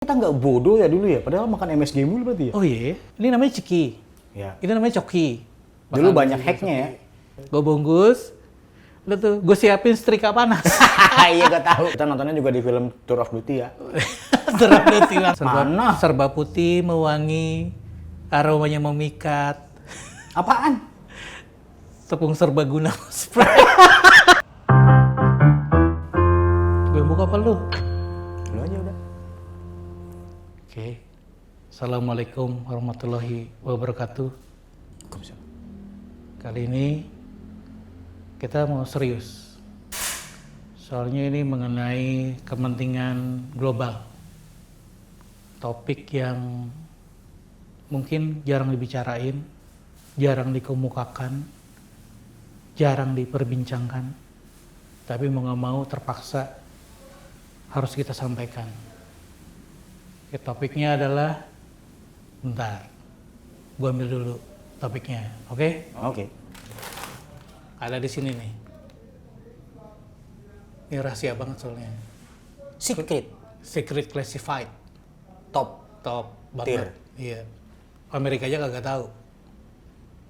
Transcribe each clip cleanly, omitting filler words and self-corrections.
Kita nggak bodoh ya dulu ya, padahal makan MSG mulu berarti ya? Oh iya, ini namanya Ciki. Ya. Ini namanya Coki. Dulu banyak hacknya ya. Gue bungkus, udah tuh, gue siapin setrika panas. Iya gue tahu. Kita nontonnya juga di film Tour of Duty ya. Mana? Serba putih, mewangi, aromanya memikat. Apaan? Tepung serbaguna spray. Gue buka apa lu? Lu aja udah. Oke. Assalamualaikum warahmatullahi wabarakatuh. Kali ini kita mau serius. Soalnya ini mengenai kepentingan global. Topik yang mungkin jarang dibicarain, jarang dikemukakan, jarang diperbincangkan. Tapi mau nggak mau terpaksa harus kita sampaikan. Topiknya adalah, bentar, gua ambil dulu topiknya, oke? Oke. Ada di sini nih. Ini rahasia banget soalnya. Secret classified. Top. Top Tier. banget. Iya. Amerika aja kagak tahu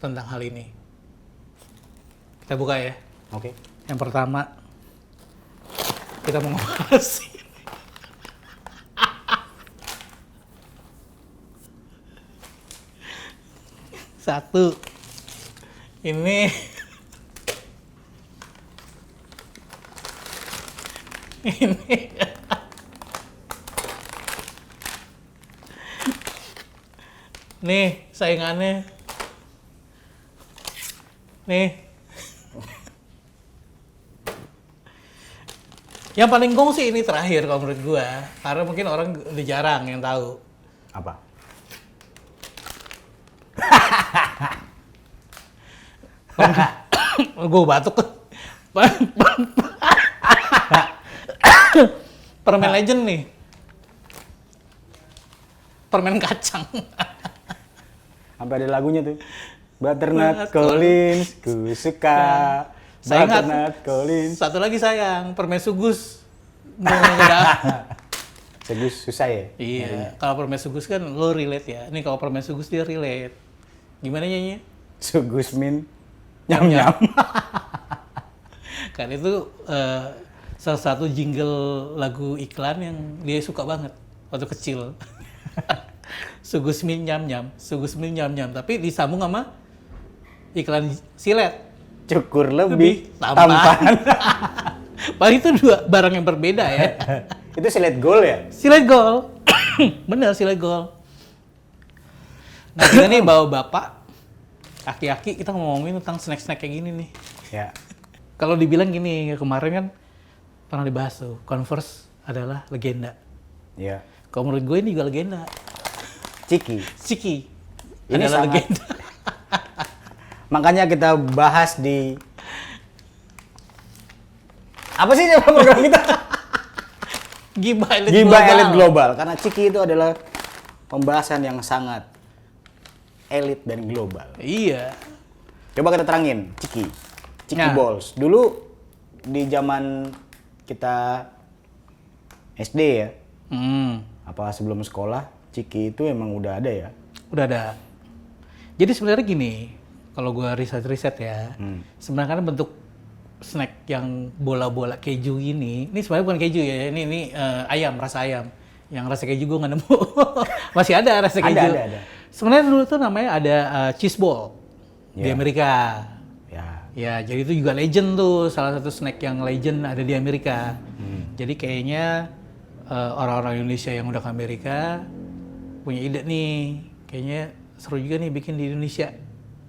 tentang hal ini. Kita buka ya. Oke. Yang pertama, kita mau ngebahas ini. Satu, ini nih saingannya nih. Yang paling gong sih ini terakhir kalau menurut gua, karena mungkin orang udah jarang yang tahu. Apa? Gue batuk. Permen Legend nih. Permen kacang. Sampai ada lagunya tuh. Butternut Collins, ku suka. Saya ingat. Butternut Collins. Satu lagi sayang, permen Sugus. Nggak ada. Segus susah ya? Iya, kalau permen Sugus kan lo relate ya. Ini kalau permen Sugus dia relate. Gimana nyanyinya? Sugus min nyam-nyam. Kan itu salah satu jingle lagu iklan yang dia suka banget waktu kecil. Sugus min nyam-nyam, Sugus min nyam-nyam. Tapi disambung sama iklan silet. Cukur lebih tampan. tampan. Paling itu dua barang yang berbeda ya. Itu silet gol ya? Silet gol. Bener, silet gol. Nah, kita nih bawa bapak, aki-aki, kita ngomongin tentang snack-snack kayak gini nih. Ya. Kalau dibilang gini, kemarin kan pernah dibahas tuh, Converse adalah legenda. Ya. Kalau menurut gue ini juga legenda. Ciki. Ciki Ini adalah sangat- legenda. Makanya kita bahas di apa sih nama program kita? Gibah Elite Gibah Global. Elite Global. Karena Ciki itu adalah pembahasan yang sangat elit dan global. Iya. Coba kita terangin, Ciki. Ciki Nah. Balls. Dulu di zaman kita SD ya, apa sebelum sekolah, Ciki itu emang udah ada ya? Udah ada. Jadi sebenarnya gini, kalau gue riset ya, sebenarnya kan bentuk snack yang bola-bola keju ini sebenarnya bukan keju ya, ini ayam, rasa ayam. Yang rasa keju gue nggak nemu. Masih ada rasa keju. Ada. Sebenarnya dulu tuh namanya ada cheese ball di Ya. Amerika. Ya. Ya, jadi itu juga legend tuh, salah satu snack yang legend ada di Amerika. Jadi kayaknya orang-orang Indonesia yang udah ke Amerika punya ide nih, kayaknya seru juga nih bikin di Indonesia.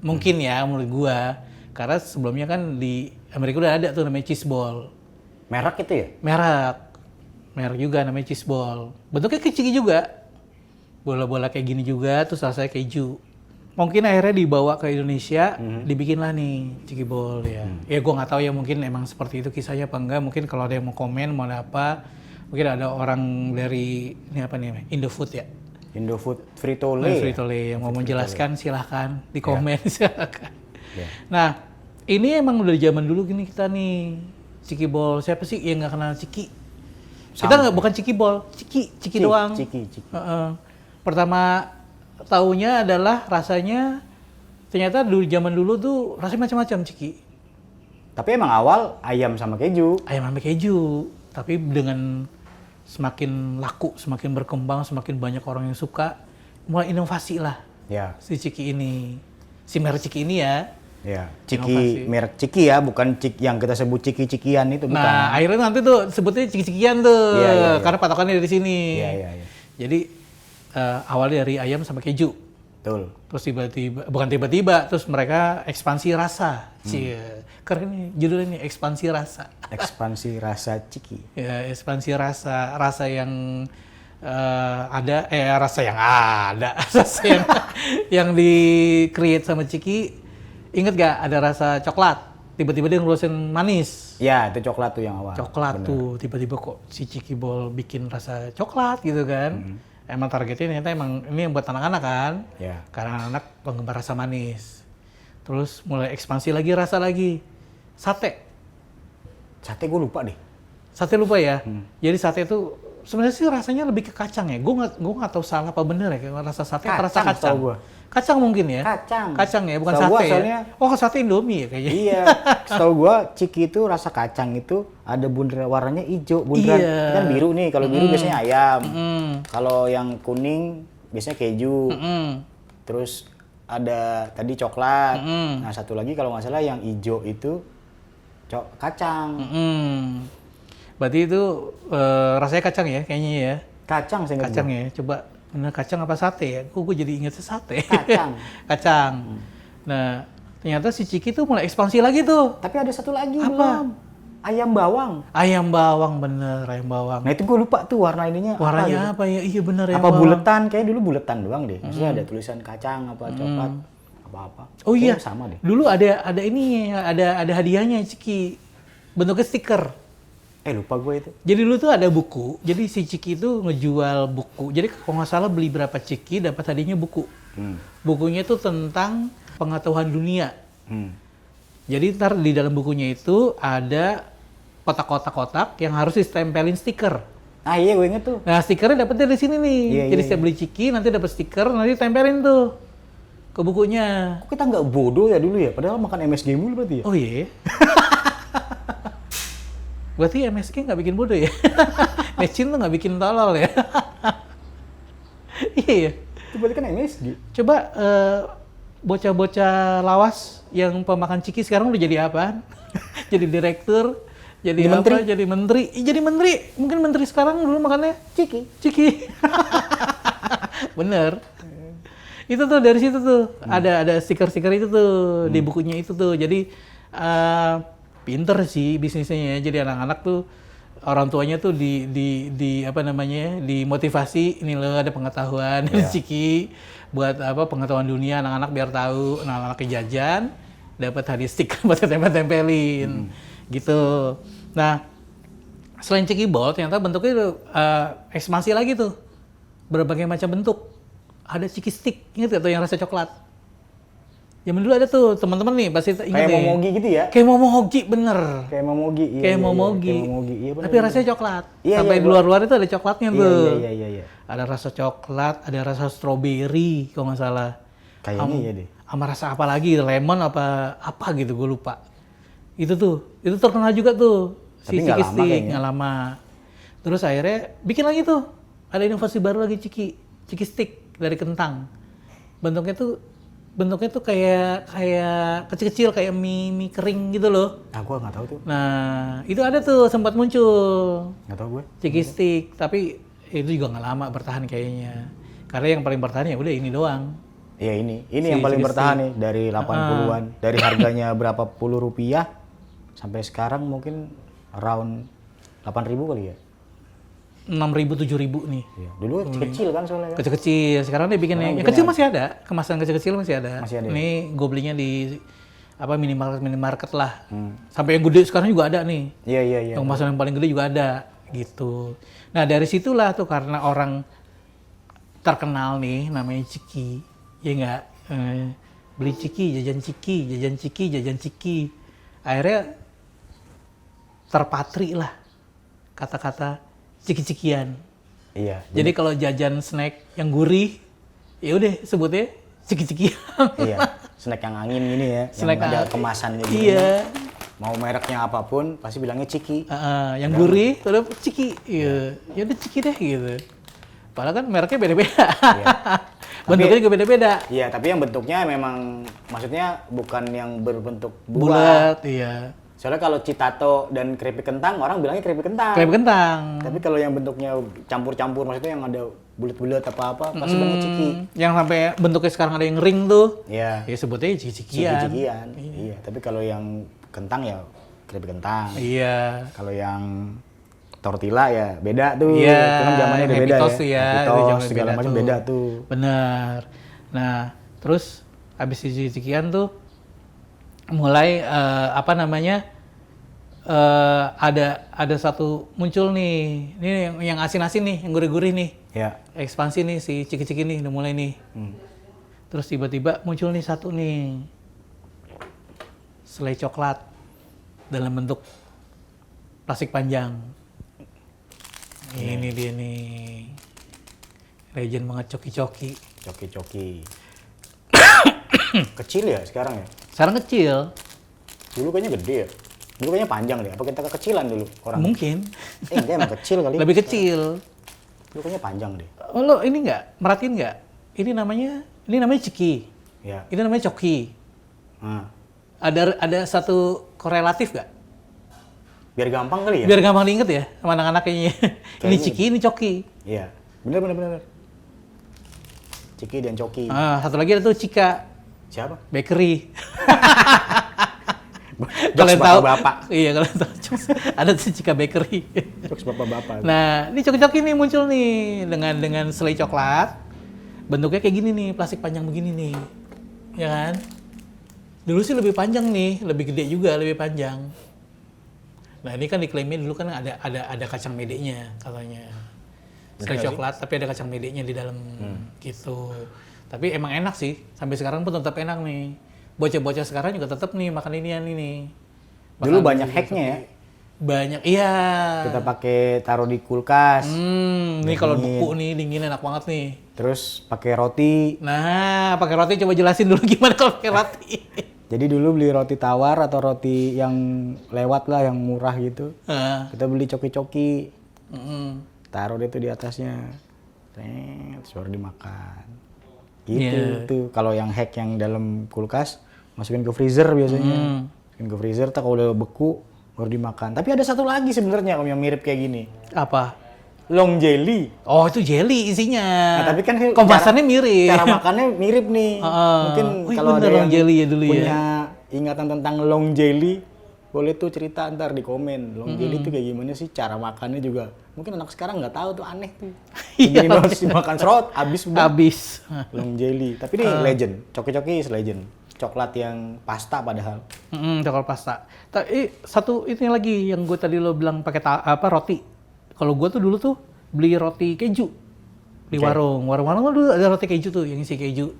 Mungkin ya menurut gua, karena sebelumnya kan di Amerika udah ada tuh namanya cheese ball. Merek itu ya? Merek juga namanya cheese ball. Bentuknya kecil juga. Bola-bola kayak gini juga, terus rasanya keju. Mungkin akhirnya dibawa ke Indonesia, dibikinlah nih Ciki Ball ya. Ya gue nggak tahu ya, mungkin emang seperti itu kisahnya apa enggak. Mungkin kalau ada yang mau komen, mau ada apa, mungkin ada orang dari ini apa nih, Indofood ya. Indofood Frito-Lay. Frito-Lay yang mau menjelaskan silahkan di komen silahkan. Ya. Nah, ini emang udah zaman dulu gini kita nih Ciki Ball. Siapa sih yang nggak kenal Ciki? Kita nggak bukan ciki bol, ciki doang. Ciki. Pertama taunya adalah rasanya ternyata zaman dulu tuh rasanya macam-macam ciki. Tapi emang awal ayam sama keju. Ayam sama keju, tapi dengan semakin laku, semakin berkembang, semakin banyak orang yang suka, mulai inovasi lah Ya. si ciki ini, si merek ciki ini ya. Ya, Inovasi. merek Ciki ya, bukan yang kita sebut ciki-cikian itu, bukan. Nah, akhirnya nanti tuh sebutnya ciki-cikian tuh, Iya. karena patokannya dari sini. Iya. Jadi awalnya dari ayam sama keju, Betul. terus bukan tiba-tiba, terus mereka ekspansi rasa. Cie, keren nih judulnya nih, ekspansi rasa. Ekspansi rasa Ciki. Ya, ekspansi rasa yang rasa yang ada, rasa yang di-create sama Ciki. Ingat gak ada rasa coklat? Tiba-tiba dia ngeluarin manis. Ya, itu coklat tuh yang awal. Coklat tuh, tiba-tiba kok si Ciki Bol bikin rasa coklat gitu kan. Emang targetnya ternyata emang ini yang buat anak-anak kan. Ya. Karena anak penggemar rasa manis. Terus mulai ekspansi lagi rasa lagi. Sate. Sate gue lupa deh. Sate lupa ya? Jadi sate itu sebenarnya sih rasanya lebih ke kacang ya. Gue nggak tahu salah apa bener ya, kayak rasa sate atau rasa Kacang, kacang. setahu gua. Kacang mungkin ya? Kacang. Kacang ya, bukan Setahu sate gua ya? soalnya- Oh, sate Indomie ya kayaknya. Iya, setahu gua Ciki itu rasa kacang itu ada bunderan warnanya hijau, bunderan Iya. kan biru nih. Kalau biru biasanya ayam. Mm. Kalau yang kuning biasanya keju. Mm. Terus ada tadi coklat. Mm. Nah, satu lagi kalau nggak salah yang hijau itu kacang. Mm. Berarti itu rasanya kacang ya kayaknya ya? Kacang saya ingat Kacang gua. ya, coba bener kacang apa sate ya? Gue jadi ingetnya sate. Kacang. Kacang. Nah, ternyata si Ciki tuh mulai ekspansi lagi tuh. Tapi ada satu lagi Apa? belum. Ayam bawang. Ayam bawang bener, ayam bawang. Nah, itu gue lupa tuh warna ininya Warnanya gitu. apa ya? Iya bener ya. Apa buletan? Kayak dulu buletan doang deh. Maksudnya ada tulisan kacang apa coklat apa-apa. Oh iya. Kayaknya sama deh. Dulu ada ini, ada hadiahnya Ciki. Bentuknya stiker. Lupa gue itu. Jadi dulu tuh ada buku. Jadi si Ciki itu ngejual buku. Jadi kalau nggak salah beli berapa Ciki dapat hadiahnya buku. Bukunya itu tentang pengetahuan dunia. Jadi ntar di dalam bukunya itu ada kotak-kotak yang harus ditempelin stiker. Ah iya gue inget tuh. Nah stikernya dapetnya di sini nih. Iya, Jadi iya, setiap beli Ciki nanti dapat stiker, nanti tempelin tuh ke bukunya. Kok kita nggak bodoh ya dulu ya? Padahal makan MSG mulu berarti ya? Oh iya. Berarti MSG nggak bikin bodoh ya? Mecin tuh nggak bikin tolol ya? Iya. Itu berarti kan MSG. Coba bocah-bocah lawas yang pemakan Ciki sekarang udah jadi apa? Jadi direktur, jadi Jadi apa? menteri. Jadi menteri. Jadi menteri. Mungkin menteri sekarang dulu makannya Ciki. Ciki. Bener. Itu tuh dari situ tuh ada stiker-stiker itu tuh di bukunya itu tuh. Jadi pinter sih bisnisnya ya. Jadi anak-anak tuh orang tuanya tuh di apa namanya dimotivasi ini loh ada pengetahuan Ciki buat apa pengetahuan dunia anak-anak biar tahu anak-anak jajan dapat hadiah stiker buat tempel-tempelin gitu. Nah selain Ciki Bol ternyata bentuknya itu, ekspansi lagi tuh berbagai macam bentuk. Ada Ciki Stick, inget gak tuh yang rasa coklat? Zaman dulu ada tuh teman-teman nih pasti inget Kayak nih. momogi gitu ya? Kayak momogi bener. Kayak momogi. Iya, Kayak iya, momogi. Kayak momogi. Iya, bener, Tapi bener. rasanya coklat. Iya, Sampai iya, di luar-luar itu ada coklatnya tuh. Iya. Ada rasa coklat, ada rasa stroberi kalau nggak salah. Kayaknya iya deh. Sama rasa apa lagi, lemon apa gitu gue lupa. Itu terkenal juga tuh. Tapi Si nggak Ciki lama Stick, kayaknya. nggak lama. Terus akhirnya bikin lagi tuh. Ada inovasi baru lagi Ciki Stick dari kentang. Bentuknya tuh kayak kecil-kecil kayak mie kering gitu loh. Nah, gue nggak tahu tuh. Nah, itu ada tuh sempat muncul Nggak tahu gue. Ciki Stick, tapi itu juga nggak lama bertahan kayaknya. Karena yang paling bertahan ya udah ini doang. Iya ini Si yang paling Ciki bertahan Stick. nih dari 80-an. Dari harganya berapa puluh rupiah sampai sekarang mungkin around 8.000 kali ya. 6.000 7.000 nih. Iya. Dulu kecil kan soalnya kan. Kecil-kecil. Sekarang dia bikin yang kecil masih ada. Kemasan kecil-kecil masih ada. Masih ada ya? Ini gue belinya di apa minimarket lah. Sampai yang gede sekarang juga ada nih. Iya. Yang kemasan yang paling gede juga ada gitu. Nah, dari situlah tuh karena orang terkenal nih namanya Ciki. Ya enggak beli Ciki, jajan Ciki. Akhirnya terpatri lah kata-kata ciki-cikian. Iya. Jadi kalau jajan snack yang gurih, ya udah sebutnya ciki-cikian. Iya. Snack yang angin gini ya, Snack yang ada angin. kemasannya gitu. Iya. Mau mereknya apapun pasti bilangnya ciki. Yang gurih, udah ciki. Iya. Ya udah ciki deh gitu. Padahal kan mereknya beda-beda. Iya. Bentuknya juga beda-beda. Iya, tapi yang bentuknya memang maksudnya bukan yang berbentuk buah. Bulat, iya. Soalnya kalau citato dan keripik kentang orang bilangnya keripik kentang. Keripik kentang. Tapi kalau yang bentuknya campur-campur maksudnya yang ada bulat-bulat apa-apa pasti bilangnya ciki. Yang sampai bentuknya sekarang ada yang ring tuh. Iya. Ya sebutnya ciki-cikian. Ciki-cikian. Iya, tapi kalau yang kentang ya keripik kentang. Iya. Kalau yang tortilla ya beda tuh. Iya. Itu kan zamannya udah Happy beda Toast ya. tuh ya. Happy Itu Toast, zamannya segala macam beda tuh. Bener. Nah, terus habis ciki-cikian tuh mulai ada satu muncul nih. Ini yang asin-asin nih, yang gurih-gurih nih. Ya. Ekspansi nih si ciki-ciki nih udah mulai nih. Terus tiba-tiba muncul nih satu nih. Selai coklat dalam bentuk plastik panjang. Ini dia nih. Legend banget coki-coki. Coki-coki. Kecil ya sekarang ya? Sekarang kecil. Dulu kayaknya gede ya? Dulu kayaknya panjang deh. Apa kita kekecilan dulu orang? Mungkin. Enggak emang kecil kali. Lebih kecil. Dulu kayaknya panjang deh. Oh, lo ini merhatiin nggak? Ini namanya ciki. Ya. Ini namanya coki. Nah. Ada satu korelatif nggak? Biar gampang kali ya? Biar gampang diinget ya sama anak-anak kayaknya. Ini ciki, ini coki. Iya. Bener. Ciki dan coki. Satu lagi ada tuh Cika Siapa? Bakery. Jokes bapak-bapak. Iya, kalian tahu. Ada tuh Cika Bakery. Jokes bapak-bapak. Nah, ini coki-coki nih muncul nih dengan selai coklat. Bentuknya kayak gini nih, plastik panjang begini nih. Ya kan? Dulu sih lebih panjang nih, lebih gede juga, lebih panjang. Nah, ini kan diklaimnya dulu kan ada kacang medenya katanya. Selai coklat tapi ada kacang medenya di dalam gitu. Tapi emang enak sih, sampai sekarang pun tetap enak nih. Bocah-bocah sekarang juga tetap nih makan ini. Dulu banyak hacknya ya. Banyak, iya. Kita pakai taruh di kulkas. Ini kalau beku nih dingin enak banget nih. Terus pakai roti. Nah, pakai roti coba jelasin dulu gimana kalau pakai roti. Jadi dulu beli roti tawar atau roti yang lewat lah, yang murah gitu. Kita beli coki-coki. Taruh deh tuh di atasnya. Terus baru dimakan. Gitu tuh. Kalau yang hack yang dalam kulkas, masukin ke freezer biasanya. Masukin ke freezer, tak kalau udah beku baru dimakan. Tapi ada satu lagi sebenarnya yang mirip kayak gini. Apa? Long jelly. Oh, itu jelly isinya. Nah, tapi kan kemasannya mirip. Cara makannya mirip nih. Mungkin kalau ada long yang jelly ya dulu punya ingatan tentang long jelly, boleh tuh cerita ntar di komen. Long jelly itu kayak gimana sih cara makannya juga. Mungkin anak sekarang nggak tahu tuh, aneh tuh. Jadi harus dimakan serot, habis udah. Habis. Long jelly. Tapi ini legend. Coki-coki is legend. Coklat yang pasta padahal. Coklat pasta. Tapi satu ini lagi yang gue tadi lo bilang pakai roti. Kalau gue tuh dulu tuh beli roti keju di warung. Warung-warung dulu ada roti keju tuh yang isi keju.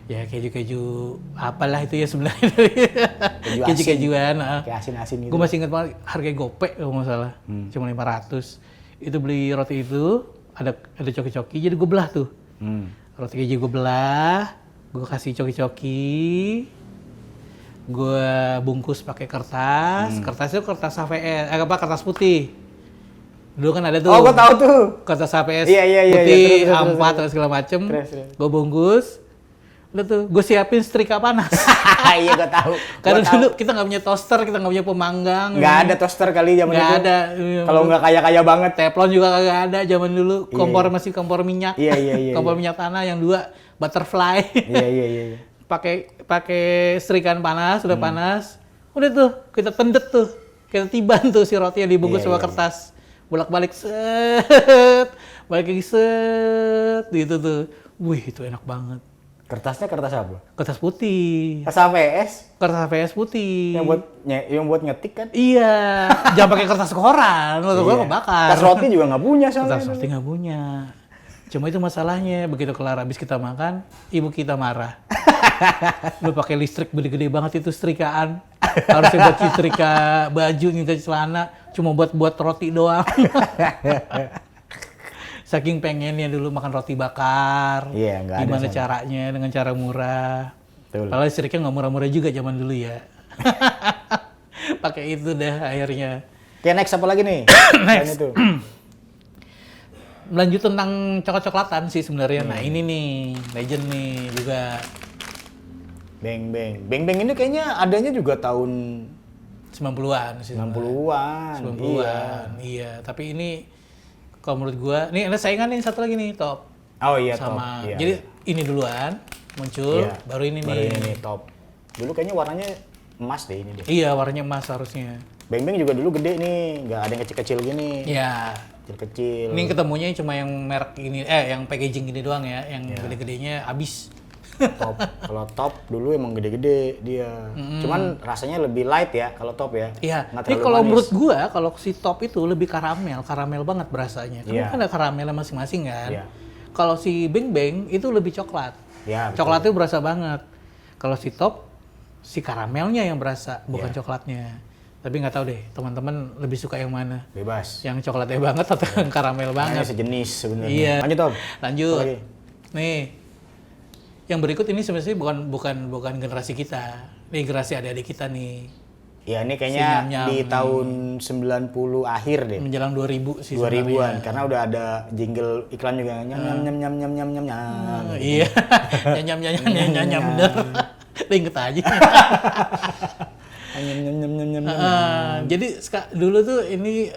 Ya keju-keju apalah itu ya sebenarnya. Keju-kejuan. Kayak asin-asin gitu. Gue masih ingat banget harga gopek kalau nggak salah. Cuma 500. Itu beli roti itu ada coki-coki jadi gue belah tuh. Roti keju gue belah, gue kasih coki-coki. Gue bungkus pakai kertas. Kertas itu kertas HVS, kertas putih. Dulu kan ada tuh. Oh, gue tahu tuh. Kertas HVS Iya. putih, Terus. A4 atau segala macem. Terus. Gue bungkus. Udah tuh, gue siapin setrika panas. Iya, gue tahu. Karena dulu kita nggak punya toaster, kita nggak punya pemanggang. Nggak ada toaster kali zaman itu. Nggak ada. Kalau nggak kaya-kaya banget. Teflon juga kagak ada zaman dulu. Kompor masih kompor minyak. Iya. Kompor minyak tanah yang 2 butterfly. Iya. pakai serikan panas, udah panas. Udah tuh, kita tendet tuh. Kita tiban tuh si roti yang dibungkus sama kertas. Bolak-balik set. Balik lagi set. Gitu tuh. Wih, itu enak banget. Kertasnya kertas apa? Kertas putih. Kertas HVS? Kertas HVS putih. Yang buat ngetik kan? Iya. Jangan pakai kertas koran. Kertas koran kebakar. Kertas roti juga nggak punya soalnya. Kertas roti nggak punya. Cuma itu masalahnya, begitu kelar habis kita makan, ibu kita marah. Lu pakai listrik gede-gede banget itu setrikaan. Harusnya buat setrika baju, nyetrika celana. Cuma buat roti doang. Saking pengennya dulu makan roti bakar. Iya, nggak ada Gimana sana. caranya dengan cara murah. Betul. Padahal listriknya nggak murah-murah juga zaman dulu ya. Pakai itu dah akhirnya. Oke, next apa lagi nih? Next. Itu. Lanjut tentang coklat-coklatan sih sebenarnya. Nah ini nih, legend nih juga. Beng Beng. Beng Beng ini kayaknya adanya juga tahun 90-an sih. 90-an. 90-an. Iya, tapi ini kalau menurut gua, nih ada saingan nih satu lagi nih, top. Oh iya, Sama. top. Iya, Jadi iya. ini duluan muncul, Iya, baru ini baru nih. ini nih top. Dulu kayaknya warnanya emas deh ini deh. Iya, warnanya emas harusnya. Beng Beng juga dulu gede nih, nggak ada yang kecil-kecil gini. Iya. Kecil-kecil. Ini ketemunya cuma yang merek ini, yang packaging ini doang ya, yang Iya. gede-gedenya habis. Top. Kalau top dulu emang gede-gede dia. Cuman rasanya lebih light ya kalau top ya. Iya. Nggak Ini terlalu kalau manis. menurut gua, kalau si top itu lebih karamel banget berasanya. Karena Iya. kan ada karamelnya masing-masing kan. Iya. Kalau si Beng Beng itu lebih coklat. Ya, betul. Coklatnya berasa banget. Kalau si top, si karamelnya yang berasa, bukan Iya. coklatnya. Tapi nggak tahu deh, teman-teman lebih suka yang mana? Bebas. Yang coklatnya banget atau yang karamel Kayaknya banget? sejenis sebenarnya. Iya. Lanjut Tom. Lanjut. Apa lagi? Nih, yang berikut ini sebenarnya bukan generasi kita. Ini generasi adik-adik kita nih. Ya ini Si kayaknya nyam-nyam di nih. tahun 90 akhir deh. Menjelang 2000 sih 2000-an sebenarnya. karena udah ada jingle iklan juga nyam nyam nyam nyam nyam nyam nyam nyam. Iya. Nyam-nyam bener. Inget aja. Nyam nyam nyam nyam nyam. Jadi dulu tuh ini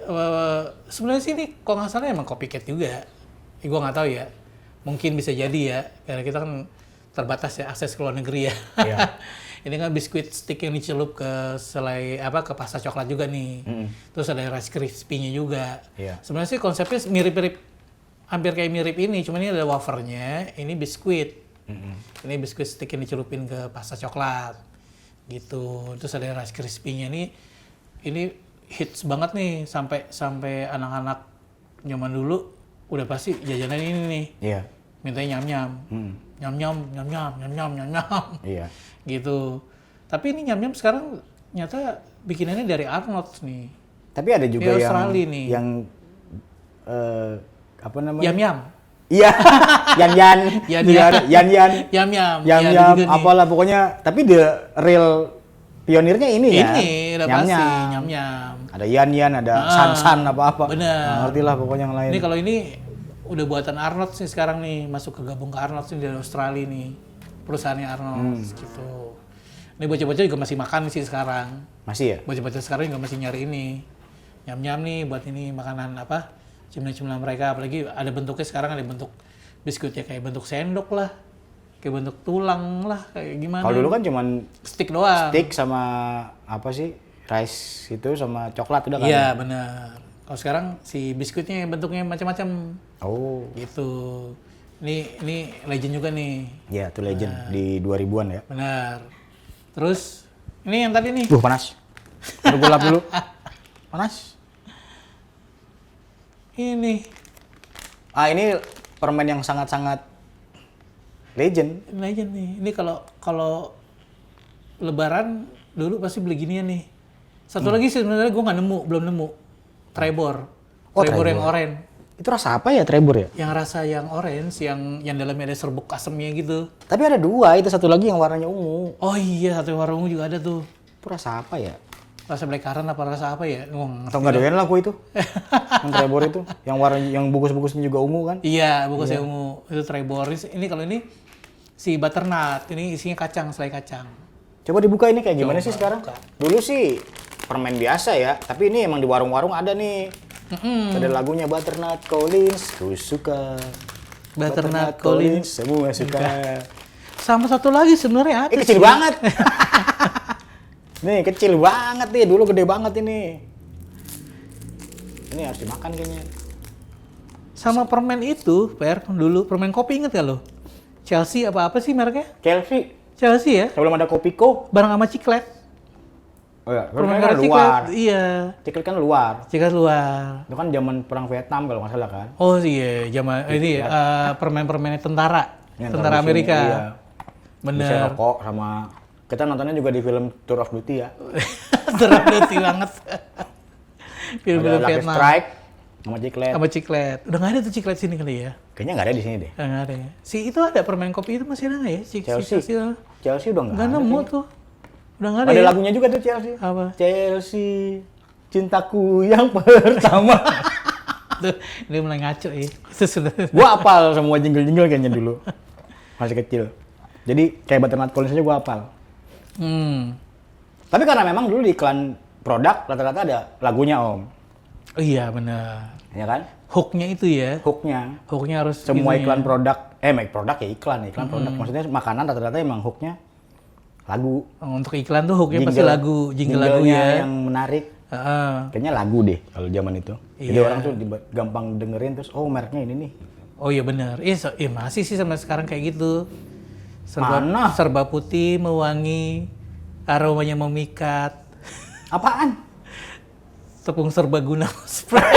sebenarnya sih ini kok nggak salah emang copycat juga. Gue nggak tahu ya. Mungkin bisa jadi ya karena kita kan terbatas ya akses ke luar negeri ya. Iya. Ini kan biskuit stick yang dicelup ke ke pasta coklat juga nih. Terus ada Rice Krispies-nya juga. Iya. Sebenarnya sih konsepnya mirip-mirip, hampir kayak mirip ini, cuman ini ada wafernya, ini biskuit. Ini biskuit stick yang dicelupin ke pasta coklat. Gitu. Terus ada Rice Krispies-nya nih. Ini hits banget nih sampai anak-anak zaman dulu udah pasti jajanan ini nih. Iya. Mintanya nyam-nyam. Nyam-nyam, nyam-nyam, nyam-nyam, nyam-nyam. Iya. Gitu. Tapi ini nyam-nyam sekarang nyata bikinannya dari Arnold nih. Tapi ada juga Di yang Australia nih. yang apa namanya? Yam-yam. Iya. Yan yan. Yan-yan. Iya, yan yan. Yam-yam. Yam Iya, ada yam. juga nih. Apalah pokoknya. Tapi the real pionirnya ini ya. Ini udah pasti Nyam-nyam. nyam-nyam. Ada yan yan, ada san-san apa-apa. bener. Nggak ngerti lah pokoknya yang lain. Ini kalau ini udah buatan Arnold sih sekarang nih, masuk gabung ke Arnold sih dari Australia nih. Perusahaannya Arnold gitu. Ini bocah-bocah juga masih makan sih sekarang. Masih ya? Bocah-bocah sekarang juga masih nyari ini. Nyam-nyam nih buat ini makanan apa? Cemilan-cemilan mereka, apalagi ada bentuknya sekarang ada bentuk biskuitnya kayak bentuk sendok lah. Kayak bentuk tulang lah, kayak gimana. Kalau dulu kan cuman stick doang. stick sama apa sih? Rice itu sama coklat udah kan? Iya, benar. Kalau sekarang si biskuitnya bentuknya macam-macam. Oh. Gitu. Ini legend juga nih. Ya, itu legend di 2000-an ya. Benar. Terus ini yang tadi nih. Panas. Baru gue lap dulu. Panas. Ini Ini permen yang sangat-sangat legend. legend nih. Ini kalau Lebaran dulu pasti beli ginian nih. Satu lagi sebenarnya gue belum nemu. Trebor. Oh, Trebor yang Trebor. oranye. Itu rasa apa ya Trebor ya? Yang rasa yang orange, yang dalamnya ada serbuk asemnya gitu. Tapi ada dua, itu satu lagi yang warnanya ungu. Oh iya, satu warung juga ada tuh. Itu rasa apa ya? Rasa blackcurrant apa rasa apa ya? Atau nggak doyan lah gue itu. Yang Trebor itu, yang warna yang bungkus-bungkusnya juga ungu kan? Iya, bungkusnya ungu. Itu Trebor. Ini kalau ini si butternut, ini isinya kacang, selai kacang. Coba dibuka ini kayak gimana Coba sih sekarang? buka. Dulu sih permen biasa ya, tapi ini emang di warung-warung ada nih. Ada lagunya Butternut Collins, ku suka. Butternut Collins, semua suka. sama satu lagi sebenarnya ada. Kecil banget. Nih kecil banget nih, dulu gede banget ini. Ini harus dimakan kayaknya. Sama permen itu, dulu permen kopi inget gak lo? Chelsea apa sih mereknya? Kelvin, Chelsea ya? sebelum ada Kopiko. Bareng sama Ciklet. Oh ya, Permen kan merek luar. Ciklet. Iya, Ciklet kan luar. Ciklet luar. Itu kan zaman perang Vietnam kalau nggak salah kan. Oh iya, zaman ini permen-permennya tentara. Yang Tentara tradisi, Amerika. Iya. Bisa Bener. rokok sama kita nontonnya juga di film Tour of Duty ya. Terus banget. Film-film Lucky Vietnam. Strike sama Ciklet. Sama Ciklet. Udah nggak ada tuh Ciklet sini kali ya? Kayaknya nggak ada di sini deh. Nggak ada ya. Si itu ada permen kopi itu masih ada nggak ya? Chelsea udah nggak Nggak ada. nemu kayaknya. tuh. Udah nggak ada Ada ya? lagunya juga tuh Chelsea. Apa? Chelsea, cintaku yang pertama. Tuh, ini mulai ngaco ya. Itu sudah. Gua hafal semua jingle-jingle kayaknya dulu. Masih kecil. Jadi kayak Butternut Collins aja gua hafal. Tapi karena memang dulu di iklan produk rata-rata ada lagunya Om. Oh, iya benar. Ya kan? Hooknya itu ya. Hooknya. Hooknya harus Semua gitu iklan ya. produk, produk ya iklan produk. Maksudnya makanan rata-rata emang hooknya lagu. Untuk iklan tuh hooknya pasti lagu, jingle lagu ya. Yang menarik. Heeh. Kayaknya lagu deh kalau zaman itu. Jadi Iya. orang tuh gampang dengerin terus oh mereknya ini nih. Oh iya benar. Masih sih sampai sekarang kayak gitu. Mana? Serba putih, mewangi, aromanya memikat. Apaan? Tepung serbaguna spray.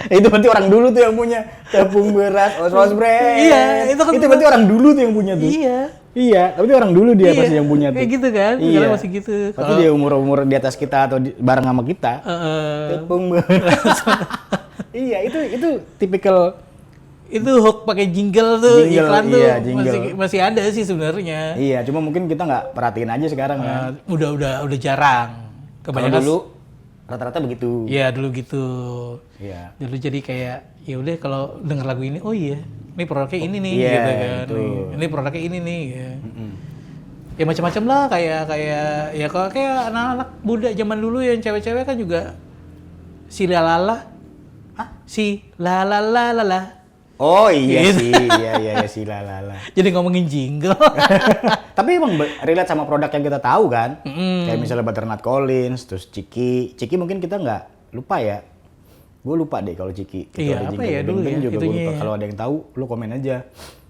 Itu berarti orang dulu tuh yang punya tepung beras Oswald Brand. Iya, itu kan berarti orang dulu tuh yang punya tuh. Iya, tapi orang dulu dia pasti yang punya tuh. Kayak gitu kan? Iya. Sekarang masih gitu. Pasti dia umur-umur di atas kita atau bareng sama kita. Tepung beras. Iya, itu tipikal itu hook pakai jingle tuh, Jingle, iklan tuh iya, jingle. masih ada sih sebenarnya. Iya, cuma mungkin kita nggak perhatiin aja sekarang kan. Udah jarang. Kalau Kebanyakan dulu rata-rata begitu. Iya, dulu gitu. Iya. Dulu jadi kayak ya udah kalau denger lagu ini, oh iya, ini produknya ini nih Iya, gitu kan. itu. Ini produknya ini nih. Ya, ya macam-macam lah kayak ya kalau kayak anak-anak muda zaman dulu yang cewek-cewek kan juga si lalala. Hah? Si lalala. Oh iya Gitu. sih, iya si lalala. Jadi ngomongin jingle. Tapi emang relate sama produk yang kita tahu kan. Kayak misalnya Butternut Collins, terus Ciki. Ciki mungkin kita nggak lupa ya. Gue lupa deh kalau Ciki. Itu Iya, ada apa jingle ya dulu Beng-Beng ya, juga gue itunya lupa. ya. Kalau ada yang tahu, lu komen aja.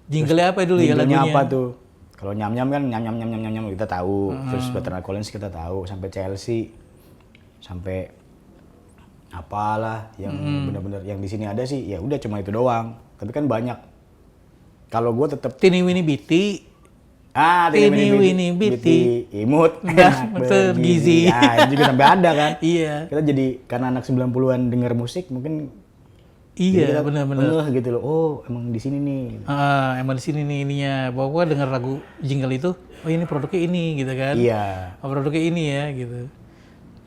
Jingle apa dulu ya Jinglenya lagunya? apa tuh? Kalau nyam-nyam kan nyam-nyam kita tahu. Terus Butternut Collins kita tahu. Sampai Chelsea. Sampai apalah yang benar-benar yang di sini ada sih ya udah cuma itu doang. Tapi kan banyak. Kalau gue tetap Tini Winnie Biti. Tini Winnie Biti. Imut, Nah, enak bergizi. Itu juga sampai ada kan. Iya. Kita jadi karena anak 90-an denger musik mungkin jadi Iya, kita benar-benar. gitu loh. Oh, emang di sini nih. Emang di sini nih ininya. Pokoknya denger lagu jingle itu, oh ini produknya ini gitu kan. Iya. Oh, produknya ini ya gitu.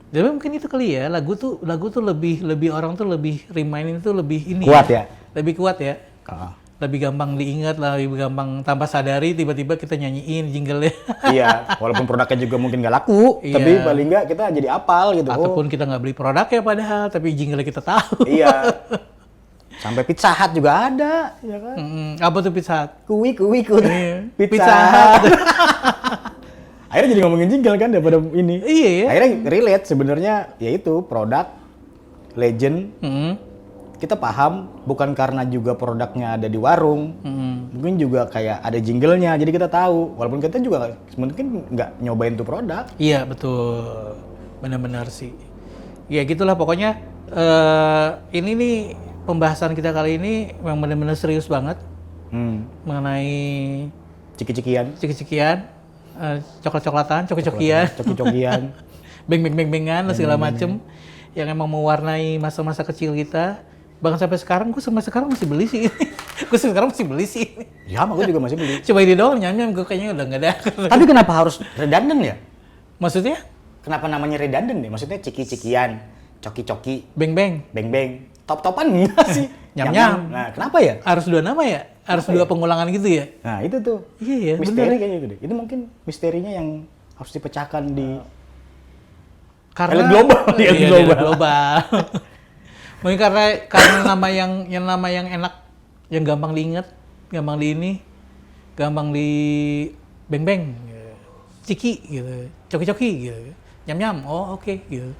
Jadi mungkin itu kali ya, lagu tuh lebih orang tuh lebih reminding tuh lebih ini. Kuat ya? Lebih kuat ya. Ah. Lebih gampang diingat lah, lebih gampang tanpa sadari tiba-tiba kita nyanyiin jingle-nya. Iya, walaupun produknya juga mungkin nggak laku, Iya. tapi paling nggak kita jadi apal gitu. Ataupun kita nggak beli produknya padahal, tapi jingle kita tahu. Iya. Sampai Pizza Hut juga ada, ya kan? Apa tuh Pizza Hut? Kui. Iya. Pizza Pizza Hut. Akhirnya jadi ngomongin jingle kan daripada ini. Iya ya. Akhirnya relate sebenarnya yaitu produk legend. Kita paham bukan karena juga produknya ada di warung. Mungkin juga kayak ada jinglenya jadi kita tahu. Walaupun kita juga mungkin nggak nyobain tuh produk. Iya betul, benar-benar sih. Ya gitulah pokoknya. Ini nih pembahasan kita kali ini memang benar-benar serius banget mengenai Ciki-cikian, ciki-cikian, coklat-coklatan, coki-cokian, coki-cokian. beng-beng-beng-bengan segala macem yang emang mewarnai masa-masa kecil kita. Bahkan sampai sekarang, gue sampai sekarang masih beli sih. Gue sekarang masih beli sih. Ya, sama gue juga masih beli. Coba ini doang nyam-nyam, gue kayaknya udah nggak ada. Tapi kenapa harus redundant ya? Maksudnya? Kenapa namanya redundant ya? Maksudnya ciki-cikian, coki-coki, Beng-beng. beng-beng, top-topan enggak sih? Nyam-nyam. Nah, kenapa ya? Harus dua nama ya? Harus dua pengulangan gitu ya? Nah, itu tuh. Iya ya, Misteri bener. kayaknya gitu deh. Itu mungkin misterinya yang harus dipecahkan di Karena elit global, di elit Iya, di global. elit global. Mungkin karena nama yang enak, yang gampang diingat, gampang di ini, gampang di beng-beng, gitu. Ciki gitu, coki-coki gitu, nyam-nyam, oh oke gitu.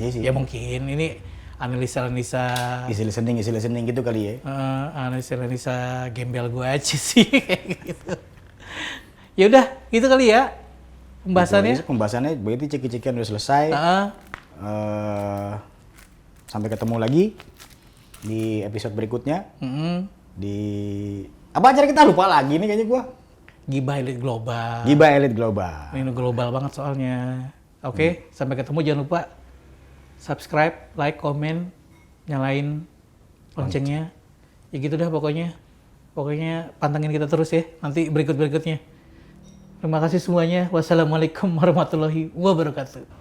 Iya sih. Ya mungkin ini analisa-analisa Isi listening gitu kali ya. analisa gembel gue aja sih kayak gitu. Ya udah, gitu kali ya pembahasannya. Pembahasannya begitu ciki-cikian udah selesai. Sampai ketemu lagi di episode berikutnya. Di apa acara kita lupa lagi nih kayaknya gua. Gibah Elit Global. Gibah Elit Global. Ini global banget soalnya. Oke, sampai ketemu jangan lupa subscribe, like, komen, nyalain loncengnya. Ya gitu dah pokoknya. Pokoknya pantengin kita terus ya, nanti berikut-berikutnya. Terima kasih semuanya. Wassalamualaikum warahmatullahi wabarakatuh.